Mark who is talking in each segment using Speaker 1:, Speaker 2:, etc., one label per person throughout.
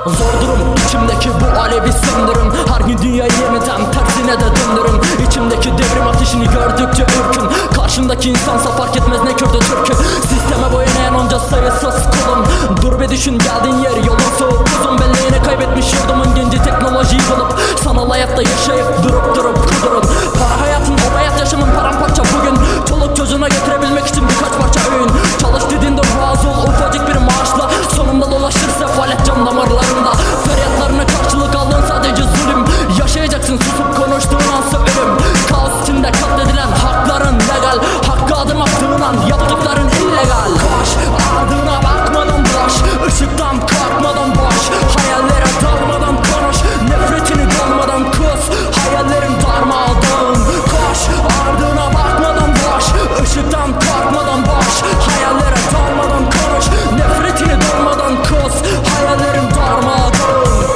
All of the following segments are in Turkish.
Speaker 1: Zor durum içimdeki bu alevi söndürün. Her gün dünyayı yeniden tersine de döndürün. İçimdeki devrim ateşini gördükçe ürkün. Karşımdaki insansa fark etmez ne Kürdü Türk'ü. Sisteme boyun onca sayısız kulum. Dur bir düşün geldiğin yer yolun soğuk uzun. Belleğini kaybetmiş yurdumun genci teknolojiyi bulup sanal hayatta yaşayıp durup kudurun. Para hayatın o hayat yaşamın paramparça bugün. Çoluk çocuğuna getirebilmek için birkaç parça öğün. Çalış dediğinde razı ol ufacık bir maaşla. Sonunda dolaşır sefalet can damarlarında. Feryatlarına karşılık aldın sadece zulüm. Yaşayacaksın susup konuştuğun ansa ölüm. Kaos içinde katledilen hakların legal. Hakkı adım attığın an yaptıkların illegal. Koş ardına bakmadan boş. Işıktan kalkmadan boş. Hayallere dalmadan konuş. Nefretini dolmadan kus. Hayallerin darmadağın. Koş ardına bakmadan boş. Işıktan kalkmadan boş. Hayallere dalmadan konuş. Nefretini dolmadan kus. Hayallerin darmadağın.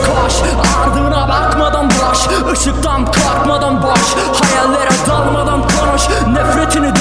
Speaker 1: Koş ardına bakmadan boş. Işıktan kalkmadan boş. Hayallere dalmadan konuş. Nefretini